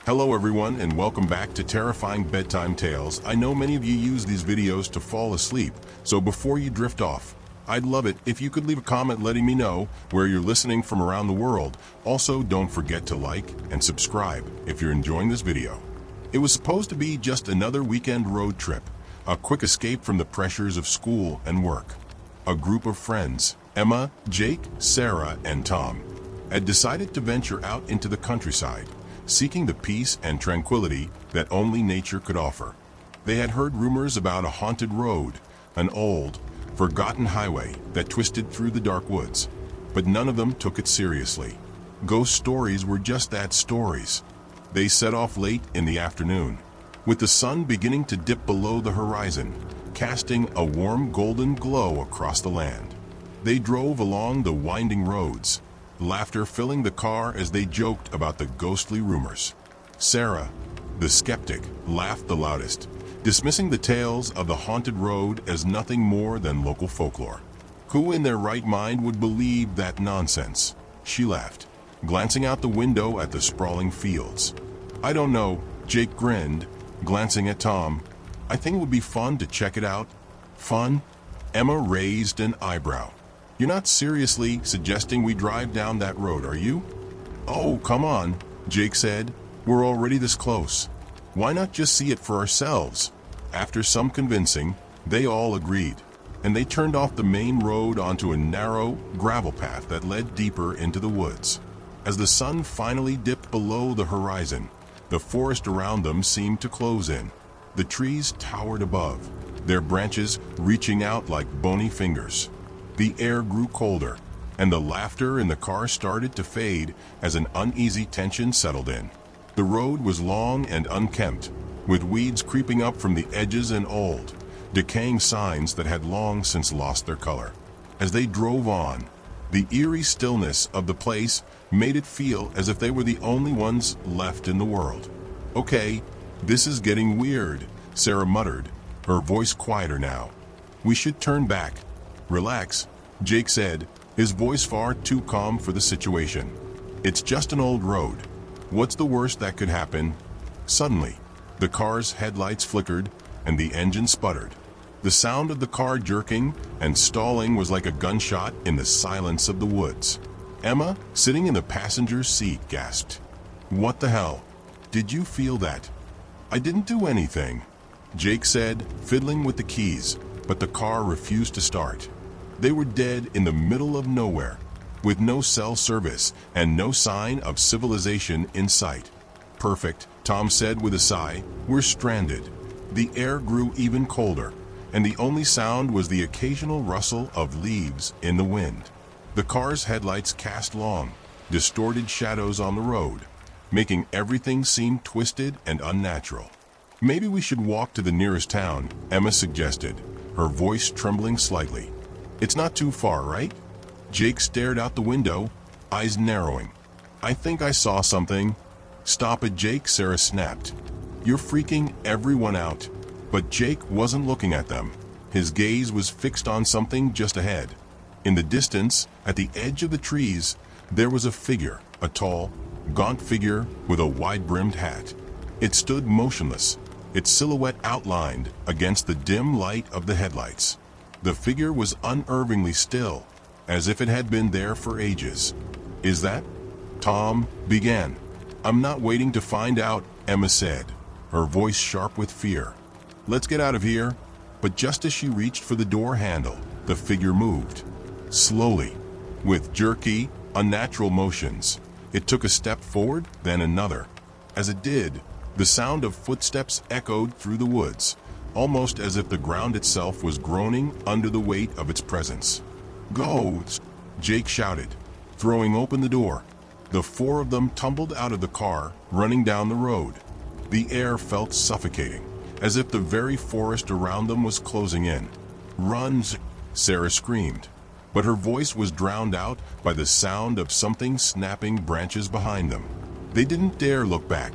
Hello everyone and welcome back to Terrifying Bedtime Tales. I know many of you use these videos to fall asleep, so before you drift off, I'd love it if you could leave a comment letting me know where you're listening from around the world. Also, don't forget to like and subscribe if you're enjoying this video. It was supposed to be just another weekend road trip, a quick escape from the pressures of school and work. A group of friends, Emma, Jake, Sarah, and Tom, had decided to venture out into the countryside, seeking the peace and tranquility that only nature could offer. They had heard rumors about a haunted road, an old, forgotten highway that twisted through the dark woods, but none of them took it seriously. Ghost stories were just that, stories. They set off late in the afternoon, with the sun beginning to dip below the horizon, casting a warm golden glow across the land. They drove along the winding roads, laughter filling the car as they joked about the ghostly rumors. Sarah, the skeptic, laughed the loudest, dismissing the tales of the haunted road as nothing more than local folklore. Who in their right mind would believe that nonsense? She laughed, glancing out the window at the sprawling fields. I don't know, Jake grinned, glancing at Tom. I think it would be fun to check it out. Fun? Emma raised an eyebrow. You're not seriously suggesting we drive down that road, are you? Oh, come on, Jake said. We're already this close. Why not just see it for ourselves? After some convincing, they all agreed, and they turned off the main road onto a narrow gravel path that led deeper into the woods. As the sun finally dipped below the horizon, the forest around them seemed to close in. The trees towered above, their branches reaching out like bony fingers. The air grew colder, and the laughter in the car started to fade as an uneasy tension settled in. The road was long and unkempt, with weeds creeping up from the edges and old, decaying signs that had long since lost their color. As they drove on, the eerie stillness of the place made it feel as if they were the only ones left in the world. Okay, this is getting weird, Sarah muttered, her voice quieter now. We should turn back. Relax, Jake said, his voice far too calm for the situation. It's just an old road. What's the worst that could happen? Suddenly, the car's headlights flickered and the engine sputtered. The sound of the car jerking and stalling was like a gunshot in the silence of the woods. Emma, sitting in the passenger's seat, gasped. What the hell? Did you feel that? I didn't do anything, Jake said, fiddling with the keys, but the car refused to start. They were dead in the middle of nowhere, with no cell service and no sign of civilization in sight. Perfect, Tom said with a sigh. We're stranded. The air grew even colder, and the only sound was the occasional rustle of leaves in the wind. The car's headlights cast long, distorted shadows on the road, making everything seem twisted and unnatural. Maybe we should walk to the nearest town, Emma suggested, her voice trembling slightly. It's not too far, right? Jake stared out the window, eyes narrowing. I think I saw something. Stop it, Jake, Sarah snapped. You're freaking everyone out. But Jake wasn't looking at them. His gaze was fixed on something just ahead. In the distance, at the edge of the trees, there was a figure, a tall, gaunt figure with a wide-brimmed hat. It stood motionless, its silhouette outlined against the dim light of the headlights. The figure was unnervingly still, as if it had been there for ages. Is that? Tom began. I'm not waiting to find out, Emma said, her voice sharp with fear. Let's get out of here. But just as she reached for the door handle, the figure moved. Slowly, with jerky, unnatural motions. It took a step forward, then another. As it did, the sound of footsteps echoed through the woods, almost as if the ground itself was groaning under the weight of its presence. Ghosts! Jake shouted, throwing open the door. The four of them tumbled out of the car, running down the road. The air felt suffocating, as if the very forest around them was closing in. Run! Sarah screamed, but her voice was drowned out by the sound of something snapping branches behind them. They didn't dare look back.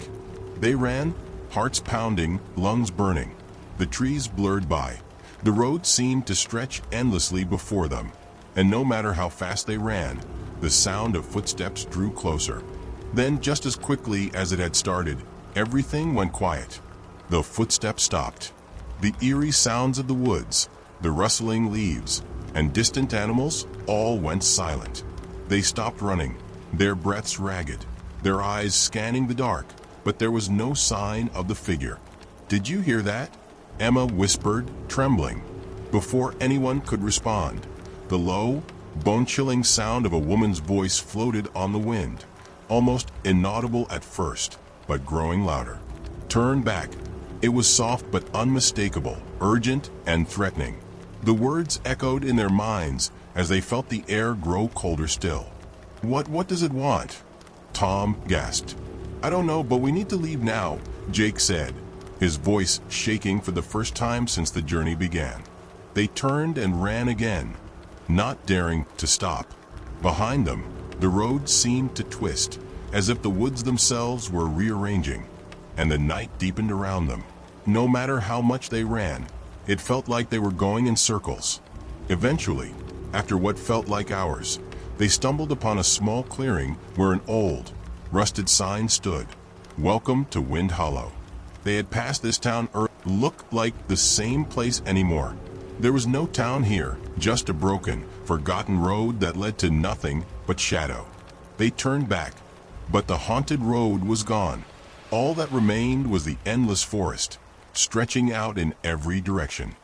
They ran, hearts pounding, lungs burning. The trees blurred by. The road seemed to stretch endlessly before them, and no matter how fast they ran, the sound of footsteps drew closer. Then, just as quickly as it had started, Everything went quiet. The footsteps stopped. The eerie sounds of the woods, the rustling leaves, and distant animals all went silent. They stopped running, their breaths ragged, their eyes scanning the dark, but there was no sign of the figure. "Did you hear that?" Emma whispered, trembling. Before anyone could respond, the low, bone-chilling sound of a woman's voice floated on the wind, almost inaudible at first, but growing louder. "Turn back." It was soft but unmistakable, urgent and threatening. The words echoed in their minds as they felt the air grow colder still. What does it want?" Tom gasped. "I don't know, but we need to leave now," Jake said, his voice shaking for the first time since the journey began. They turned and ran again, not daring to stop. Behind them, the road seemed to twist, as if the woods themselves were rearranging, and the night deepened around them. No matter how much they ran, it felt like they were going in circles. Eventually, after what felt like hours, they stumbled upon a small clearing where an old, rusted sign stood, "Welcome to Wind Hollow." They had passed this town looked like the same place anymore. There was no town here, just a broken, forgotten road that led to nothing but shadow. They turned back, but the haunted road was gone. All that remained was the endless forest, stretching out in every direction.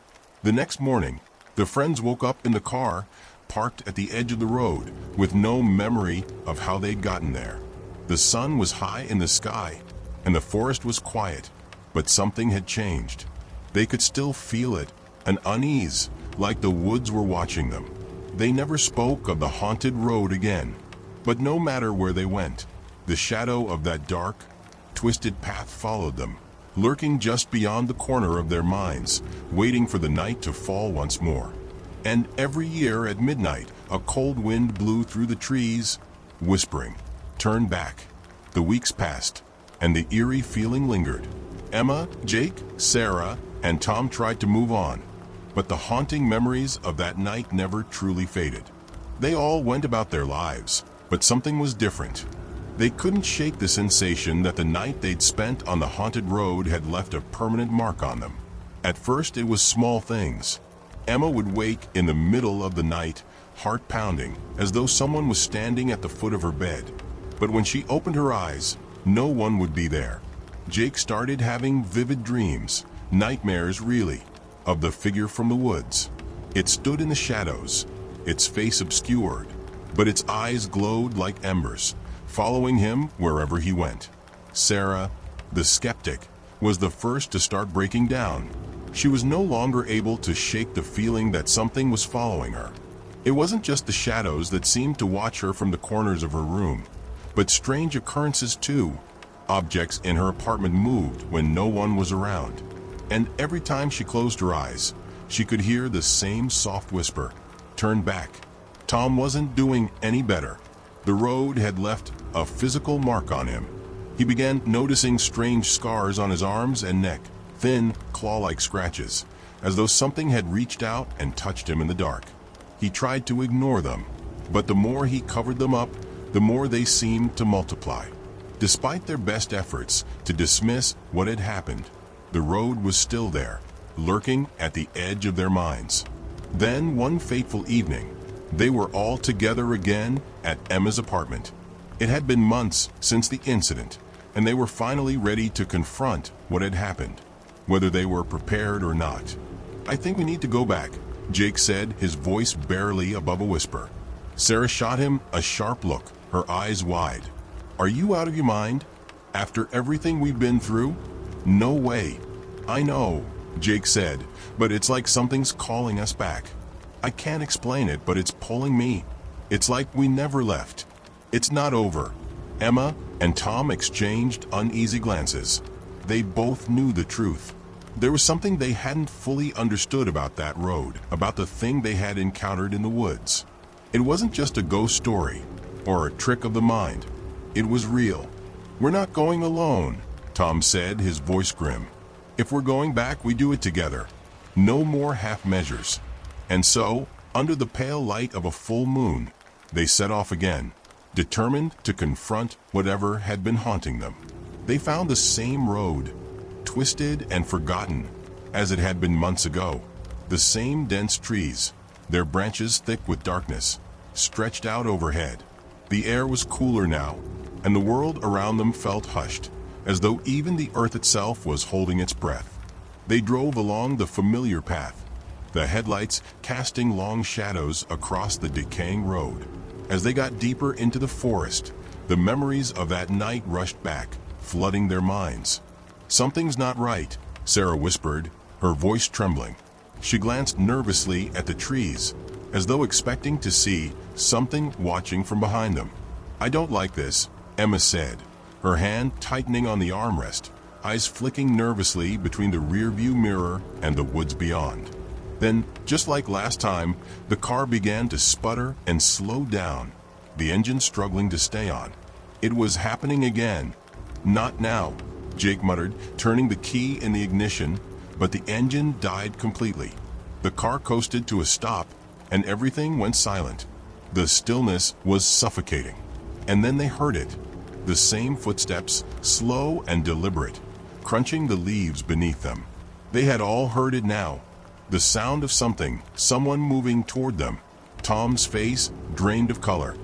The next morning, the friends woke up in the car, parked at the edge of the road, with no memory of how they'd gotten there. The sun was high in the sky, and the forest was quiet, but something had changed. They could still feel it, an unease, like the woods were watching them. They never spoke of the haunted road again, but no matter where they went, the shadow of that dark, twisted path followed them, lurking just beyond the corner of their minds, waiting for the night to fall once more. And every year at midnight, a cold wind blew through the trees, whispering, "Turn back." The weeks passed, and the eerie feeling lingered. Emma, Jake, Sarah, and Tom tried to move on, but the haunting memories of that night never truly faded. They all went about their lives, but something was different. They couldn't shake the sensation that the night they'd spent on the haunted road had left a permanent mark on them. At first, it was small things. Emma would wake in the middle of the night, heart pounding, as though someone was standing at the foot of her bed. But when she opened her eyes, no one would be there. Jake started having vivid dreams, nightmares really, of the figure from the woods. It stood in the shadows, its face obscured, but its eyes glowed like embers, following him wherever he went. Sarah, the skeptic, was the first to start breaking down. She was no longer able to shake the feeling that something was following her. It wasn't just the shadows that seemed to watch her from the corners of her room, but strange occurrences too. Objects in her apartment moved when no one was around, and every time she closed her eyes, she could hear the same soft whisper, "Turn back." Tom wasn't doing any better. The road had left a physical mark on him. He began noticing strange scars on his arms and neck, thin, claw-like scratches, as though something had reached out and touched him in the dark. He tried to ignore them, but the more he covered them up, the more they seemed to multiply. Despite their best efforts to dismiss what had happened, the road was still there, lurking at the edge of their minds. Then, one fateful evening, they were all together again at Emma's apartment. It had been months since the incident, and they were finally ready to confront what had happened, whether they were prepared or not. "I think we need to go back," Jake said, his voice barely above a whisper. Sarah shot him a sharp look, her eyes wide. "Are you out of your mind? After everything we've been through? No way." "I know," Jake said, "but it's like something's calling us back. I can't explain it, but it's pulling me. It's like we never left. It's not over." Emma and Tom exchanged uneasy glances. They both knew the truth. There was something they hadn't fully understood about that road, about the thing they had encountered in the woods. It wasn't just a ghost story or a trick of the mind. It was real. "We're not going alone," Tom said, his voice grim. "If we're going back, we do it together. No more half measures." And so, under the pale light of a full moon, they set off again, determined to confront whatever had been haunting them. They found the same road, twisted and forgotten as it had been months ago. The same dense trees, their branches thick with darkness, stretched out overhead. The air was cooler now, and the world around them felt hushed, as though even the earth itself was holding its breath. They drove along the familiar path, the headlights casting long shadows across the decaying road. As they got deeper into the forest, the memories of that night rushed back, flooding their minds. "Something's not right," Sarah whispered, her voice trembling. She glanced nervously at the trees, as though expecting to see something watching from behind them. "I don't like this," Emma said, her hand tightening on the armrest, eyes flicking nervously between the rearview mirror and the woods beyond. Then, just like last time, the car began to sputter and slow down, the engine struggling to stay on. It was happening again. "Not now," Jake muttered, turning the key in the ignition, but the engine died completely. The car coasted to a stop, and everything went silent. The stillness was suffocating. And then they heard it. The same footsteps, slow and deliberate, crunching the leaves beneath them. They had all heard it now. The sound of someone moving toward them. Tom's face drained of color.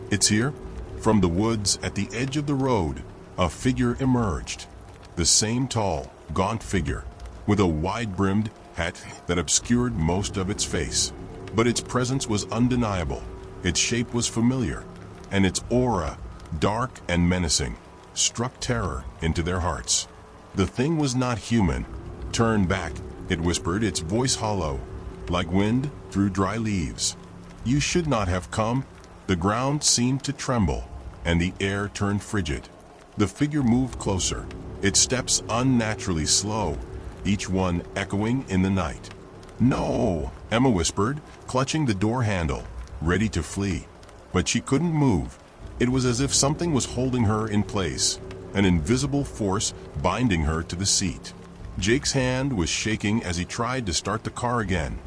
"It's here." From the woods at the edge of the road, a figure emerged. The same tall, gaunt figure, with a wide-brimmed hat that obscured most of its face. But its presence was undeniable. Its shape was familiar, and its aura, dark and menacing, struck terror into their hearts. The thing was not human. "Turn back," it whispered, its voice hollow, like wind through dry leaves. "You should not have come." The ground seemed to tremble, and the air turned frigid. The figure moved closer, its steps unnaturally slow, each one echoing in the night. "No," Emma whispered, clutching the door handle, ready to flee. But she couldn't move. It was as if something was holding her in place, an invisible force binding her to the seat. Jake's hand was shaking as he tried to start the car again,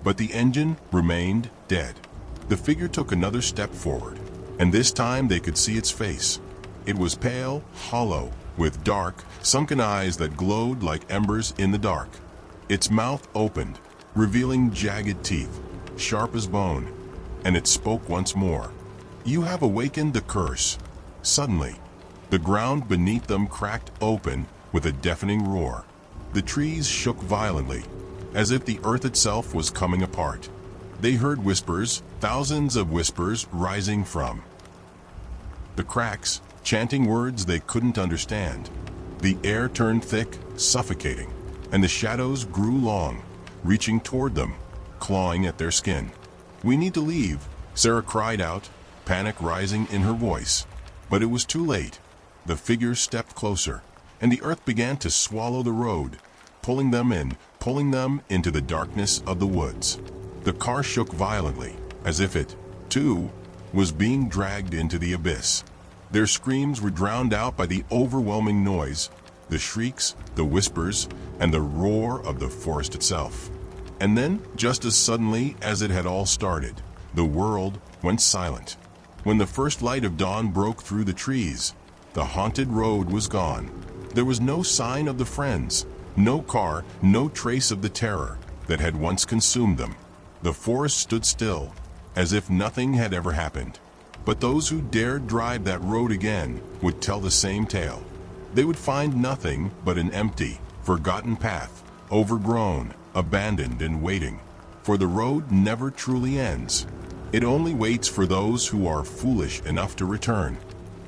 but the engine remained dead. The figure took another step forward, and this time they could see its face. It was pale, hollow, with dark, sunken eyes that glowed like embers in the dark. Its mouth opened, revealing jagged teeth, sharp as bone, and it spoke once more. "You have awakened the curse." Suddenly, the ground beneath them cracked open with a deafening roar. The trees shook violently, as if the earth itself was coming apart. They heard whispers, thousands of whispers rising from the cracks, chanting words they couldn't understand. The air turned thick, suffocating, and the shadows grew long, reaching toward them, clawing at their skin. "We need to leave," Sarah cried out, panic rising in her voice. But it was too late. The figure stepped closer, and the earth began to swallow the road, pulling them into the darkness of the woods. The car shook violently, as if it, too, was being dragged into the abyss. Their screams were drowned out by the overwhelming noise, the shrieks, the whispers, and the roar of the forest itself. And then, just as suddenly as it had all started, the world went silent. When the first light of dawn broke through the trees, the haunted road was gone. There was no sign of the friends, no car, no trace of the terror that had once consumed them. The forest stood still, as if nothing had ever happened. But those who dared drive that road again would tell the same tale. They would find nothing but an empty, forgotten path, overgrown, abandoned and waiting. For the road never truly ends. It only waits for those who are foolish enough to return.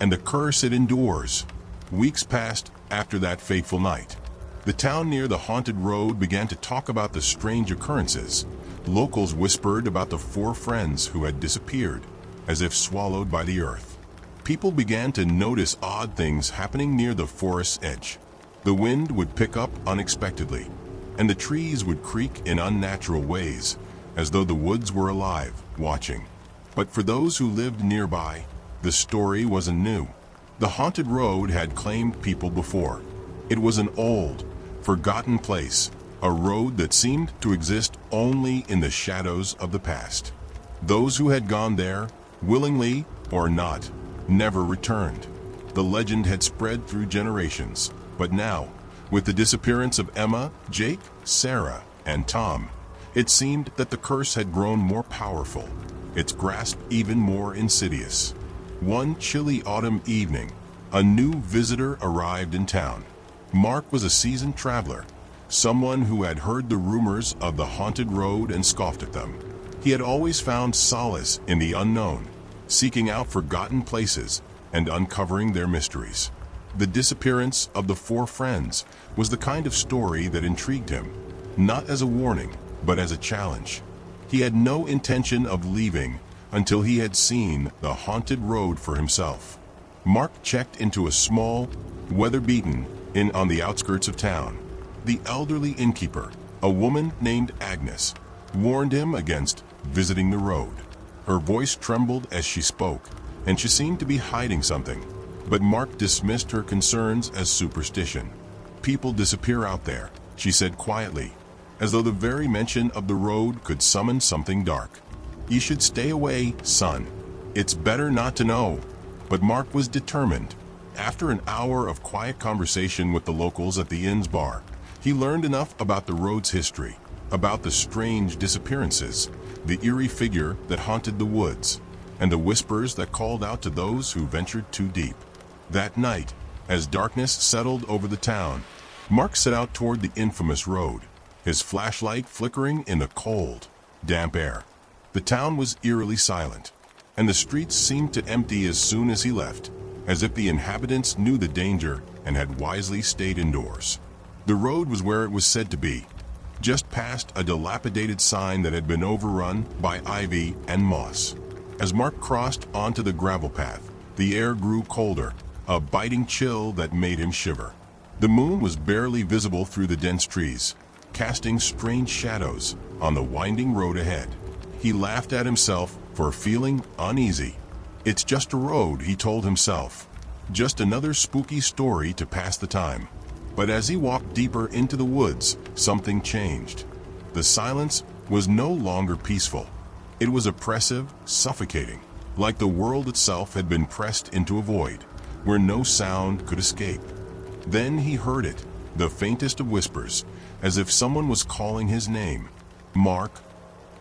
And the curse it endures. Weeks passed after that fateful night. The town near the haunted road began to talk about the strange occurrences. Locals whispered about the 4 friends who had disappeared, as if swallowed by the earth. People began to notice odd things happening near the forest's edge. The wind would pick up unexpectedly, and the trees would creak in unnatural ways, as though the woods were alive, watching. But for those who lived nearby, the story wasn't new. The haunted road had claimed people before. It was an old, forgotten place, a road that seemed to exist only in the shadows of the past. Those who had gone there, willingly or not, never returned. The legend had spread through generations, but now, with the disappearance of Emma, Jake, Sarah, and Tom, it seemed that the curse had grown more powerful, its grasp even more insidious. One chilly autumn evening, a new visitor arrived in town. Mark was a seasoned traveler, someone who had heard the rumors of the haunted road and scoffed at them. He had always found solace in the unknown, seeking out forgotten places and uncovering their mysteries. The disappearance of the four friends was the kind of story that intrigued him, not as a warning, but as a challenge. He had no intention of leaving until he had seen the haunted road for himself. Mark checked into a small, weather-beaten inn on the outskirts of town. The elderly innkeeper, a woman named Agnes, warned him against visiting the road. Her voice trembled as she spoke, and she seemed to be hiding something. But Mark dismissed her concerns as superstition. "People disappear out there," she said quietly, as though the very mention of the road could summon something dark. "You should stay away, son. It's better not to know." But Mark was determined. After an hour of quiet conversation with the locals at the inn's bar, he learned enough about the road's history, about the strange disappearances, the eerie figure that haunted the woods, and the whispers that called out to those who ventured too deep. That night, as darkness settled over the town, Mark set out toward the infamous road, his flashlight flickering in the cold, damp air. The town was eerily silent, and the streets seemed to empty as soon as he left, as if the inhabitants knew the danger and had wisely stayed indoors. The road was where it was said to be, just past a dilapidated sign that had been overrun by ivy and moss. As Mark crossed onto the gravel path, the air grew colder, a biting chill that made him shiver. The moon was barely visible through the dense trees, casting strange shadows on the winding road ahead. He laughed at himself for feeling uneasy. "It's just a road," he told himself. "Just another spooky story to pass the time." But as he walked deeper into the woods, something changed. The silence was no longer peaceful. It was oppressive, suffocating, like the world itself had been pressed into a void, where no sound could escape. Then he heard it, the faintest of whispers, as if someone was calling his name. "Mark."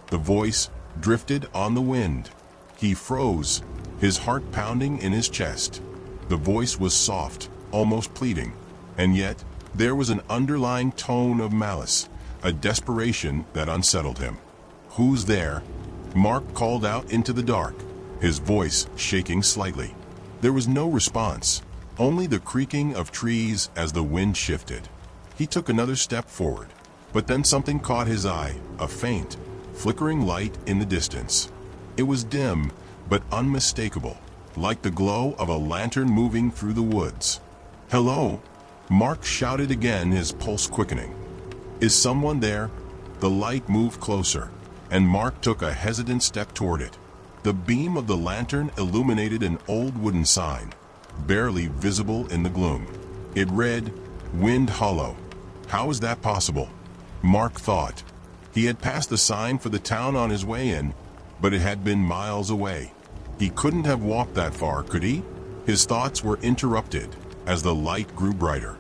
The voice drifted on the wind. He froze, his heart pounding in his chest. The voice was soft, almost pleading, and yet there was an underlying tone of malice, a desperation that unsettled him. "Who's there?" Mark called out into the dark, his voice shaking slightly. There was no response, only the creaking of trees as the wind shifted. He took another step forward, but then something caught his eye, a faint, flickering light in the distance. It was dim, but unmistakable, like the glow of a lantern moving through the woods. "Hello!" Mark shouted again, his pulse quickening. "Is someone there?" The light moved closer, and Mark took a hesitant step toward it. The beam of the lantern illuminated an old wooden sign, barely visible in the gloom. It read, "Wind Hollow." How was that possible? Mark thought. He had passed the sign for the town on his way in, but it had been miles away. He couldn't have walked that far, could he? His thoughts were interrupted as the light grew brighter.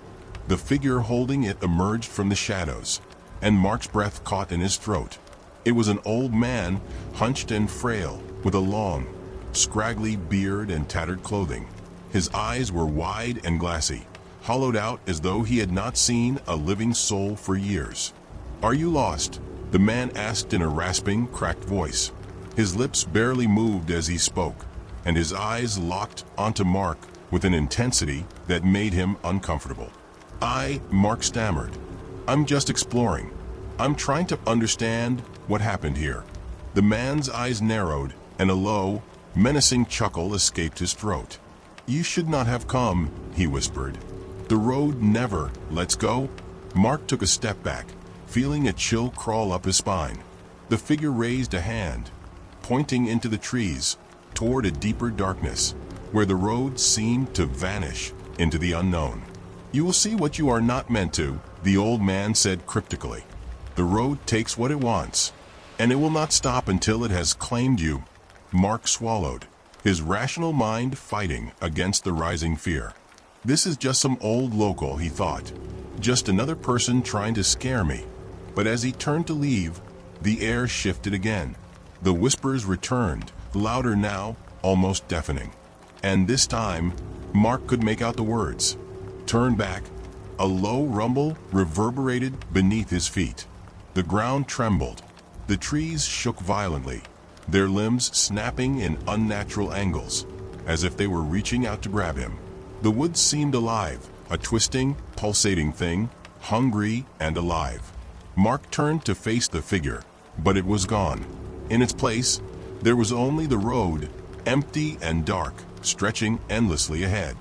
The figure holding it emerged from the shadows, and Mark's breath caught in his throat. It was an old man, hunched and frail, with a long, scraggly beard and tattered clothing. His eyes were wide and glassy, hollowed out as though he had not seen a living soul for years. "Are you lost?" the man asked in a rasping, cracked voice. His lips barely moved as he spoke, and his eyes locked onto Mark with an intensity that made him uncomfortable. Mark stammered. "I'm just exploring. I'm trying to understand what happened here." The man's eyes narrowed, and a low, menacing chuckle escaped his throat. "You should not have come," he whispered. "The road never lets go." Mark took a step back, feeling a chill crawl up his spine. The figure raised a hand, pointing into the trees, toward a deeper darkness, where the road seemed to vanish into the unknown. "You will see what you are not meant to," the old man said cryptically. "The road takes what it wants, and it will not stop until it has claimed you." Mark swallowed. his rational mind fighting against the rising fear. This is just some old local, he thought. Just another person trying to scare me. But as he turned to leave, the air shifted again. The whispers returned, louder now, almost deafening. And this time, Mark could make out the words. Turn back. A low rumble reverberated beneath his feet. The ground trembled. The trees shook violently, their limbs snapping in unnatural angles, as if they were reaching out to grab him. The woods seemed alive, a twisting, pulsating thing, hungry and alive. Mark turned to face the figure, but it was gone. In its place, there was only the road, empty and dark, stretching endlessly ahead.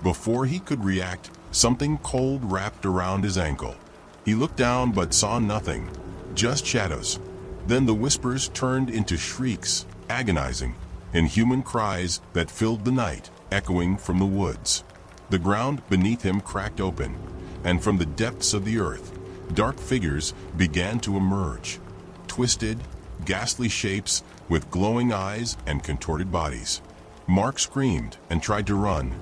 Before he could react, something cold wrapped around his ankle. He looked down but saw nothing, just shadows. Then the whispers turned into shrieks, agonizing, inhuman cries that filled the night, echoing from the woods. The ground beneath him cracked open, and from the depths of the earth, dark figures began to emerge. Twisted, ghastly shapes with glowing eyes and contorted bodies. Mark screamed and tried to run,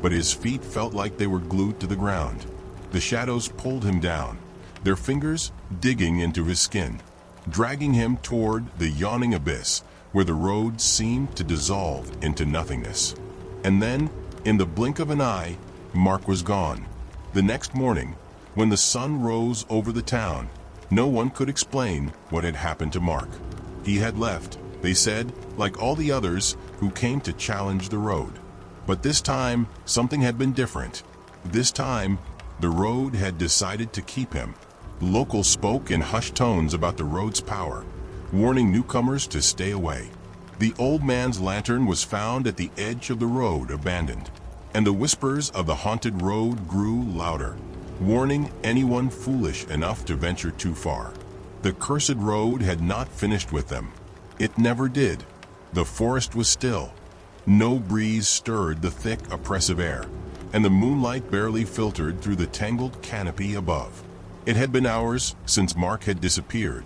but his feet felt like they were glued to the ground. The shadows pulled him down, their fingers digging into his skin, dragging him toward the yawning abyss where the road seemed to dissolve into nothingness. And then, in the blink of an eye, Mark was gone. The next morning, when the sun rose over the town, no one could explain what had happened to Mark. He had left, they said, like all the others who came to challenge the road. But this time, something had been different. This time, the road had decided to keep him. Locals spoke in hushed tones about the road's power, warning newcomers to stay away. The old man's lantern was found at the edge of the road, abandoned, and the whispers of the haunted road grew louder, warning anyone foolish enough to venture too far. The cursed road had not finished with them. It never did. The forest was still. No breeze stirred the thick, oppressive air, and the moonlight barely filtered through the tangled canopy above. It had been hours since Mark had disappeared,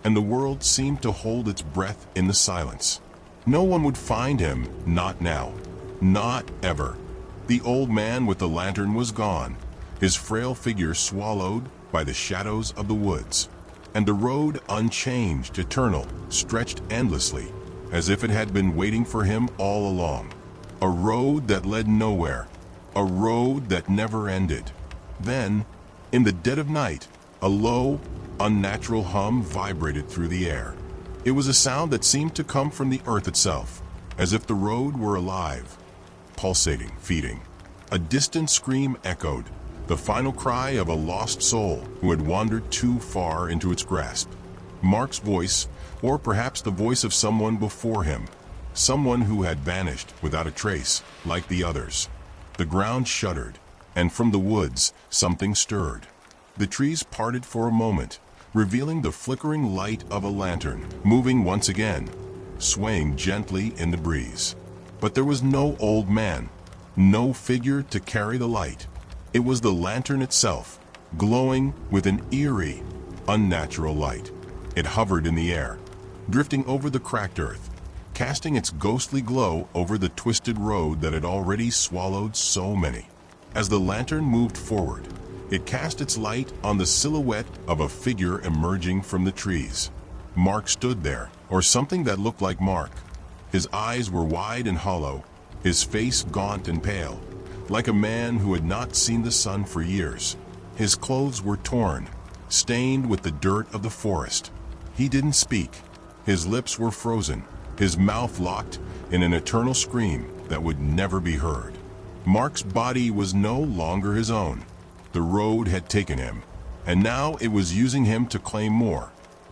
and the world seemed to hold its breath in the silence. No one would find him, not now, not ever. The old man with the lantern was gone, his frail figure swallowed by the shadows of the woods, and the road, unchanged, eternal, stretched endlessly, as if it had been waiting for him all along. A road that led nowhere, a road that never ended. Then, in the dead of night, a low, unnatural hum vibrated through the air. It was a sound that seemed to come from the earth itself, as if the road were alive, pulsating, feeding. A distant scream echoed, the final cry of a lost soul who had wandered too far into its grasp. Mark's voice, or perhaps the voice of someone before him, someone who had vanished without a trace, like the others. The ground shuddered, and from the woods something stirred. The trees parted for a moment, revealing the flickering light of a lantern, moving once again, swaying gently in the breeze. But there was no old man, no figure to carry the light. It was the lantern itself, glowing with an eerie, unnatural light. It hovered in the air, drifting over the cracked earth, casting its ghostly glow over the twisted road that had already swallowed so many. As the lantern moved forward, it cast its light on the silhouette of a figure emerging from the trees. Mark stood there, or something that looked like Mark. His eyes were wide and hollow, his face gaunt and pale, like a man who had not seen the sun for years. His clothes were torn, stained with the dirt of the forest. He didn't speak. His lips were frozen, his mouth locked in an eternal scream that would never be heard. Mark's body was no longer his own. The road had taken him, and now it was using him to claim more.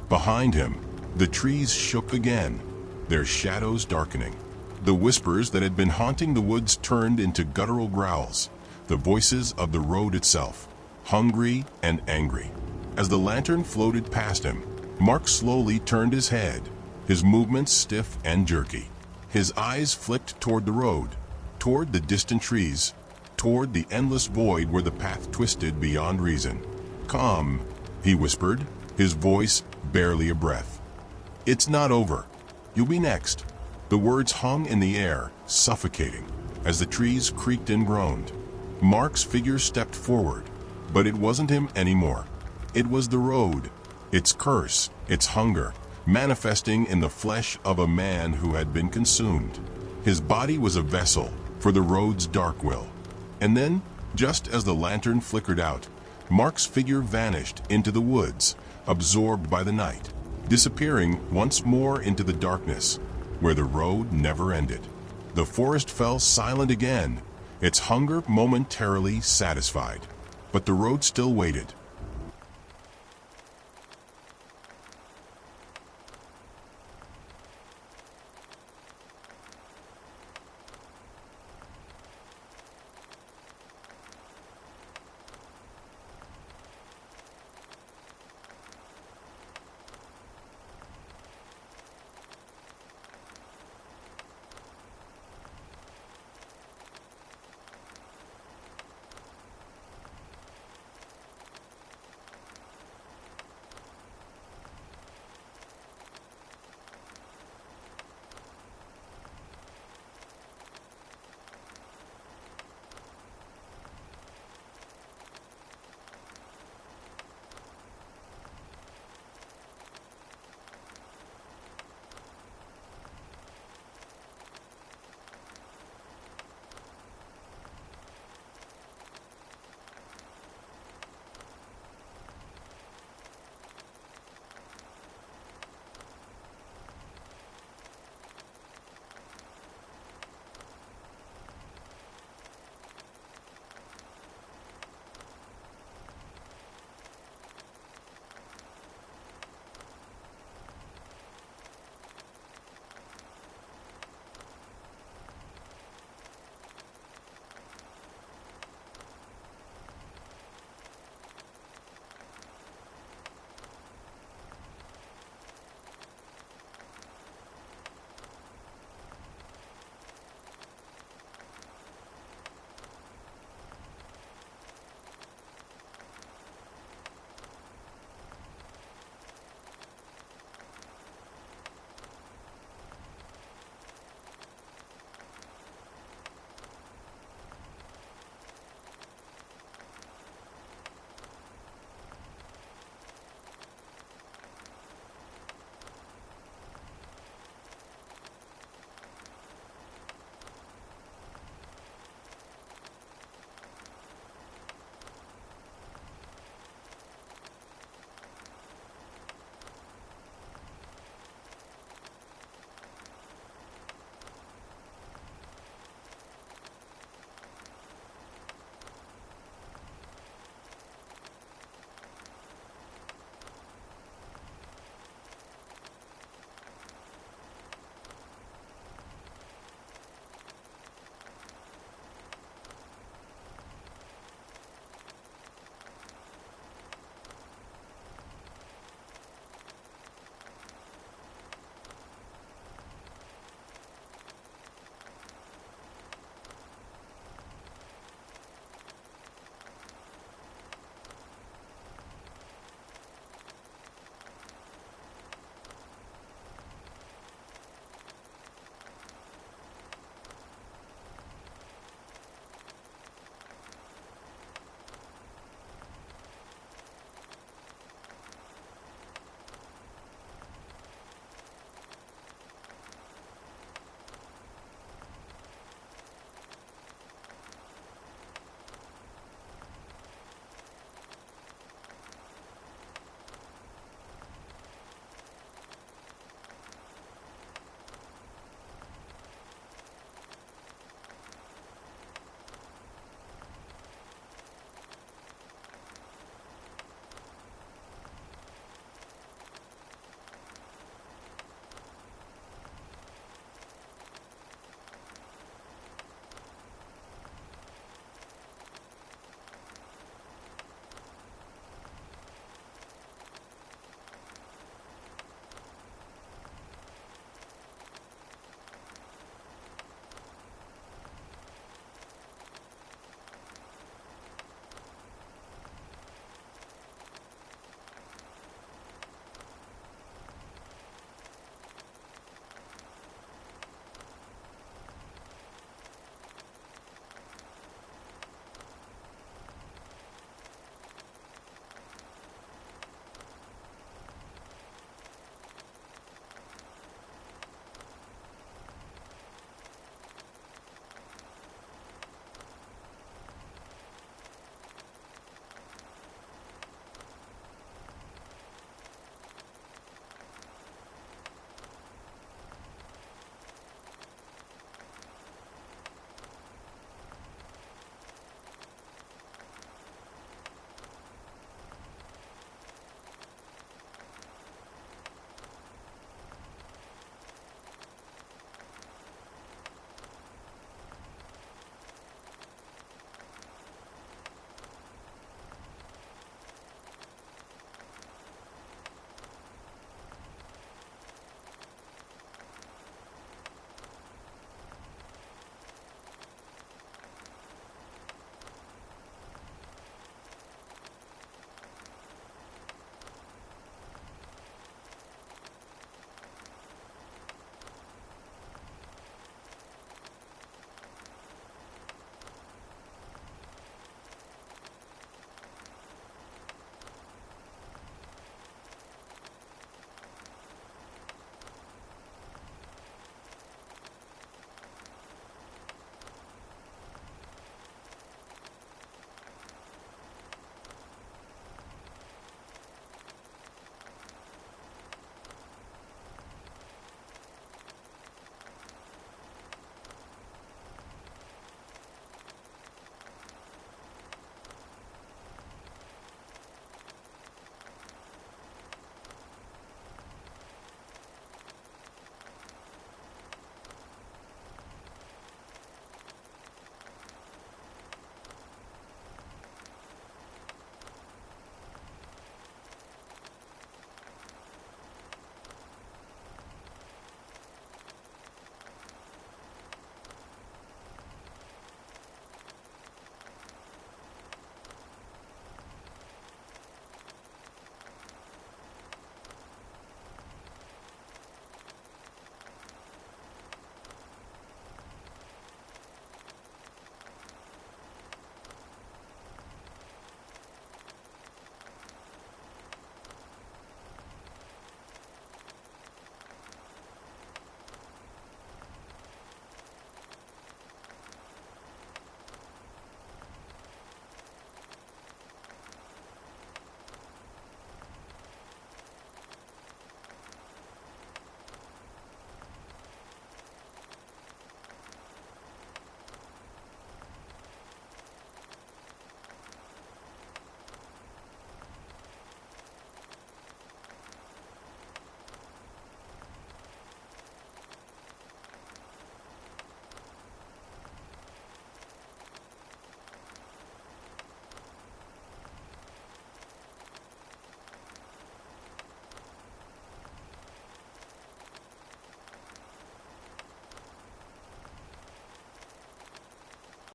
Behind him, the trees shook again, their shadows darkening. The whispers that had been haunting the woods turned into guttural growls, the voices of the road itself, hungry and angry. As the lantern floated past him, Mark slowly turned his head, his movements stiff and jerky. His eyes flicked toward the road, toward the distant trees, toward the endless void where the path twisted beyond reason. "Come," he whispered, his voice barely a breath. "It's not over. You'll be next." The words hung in the air, suffocating, as the trees creaked and groaned. Mark's figure stepped forward, but it wasn't him anymore. It was the road, its curse, its hunger, manifesting in the flesh of a man who had been consumed. His body was a vessel for the road's dark will. And then, just as the lantern flickered out, Mark's figure vanished into the woods, absorbed by the night, disappearing once more into the darkness, where the road never ended. The forest fell silent again, its hunger momentarily satisfied. But the road still waited,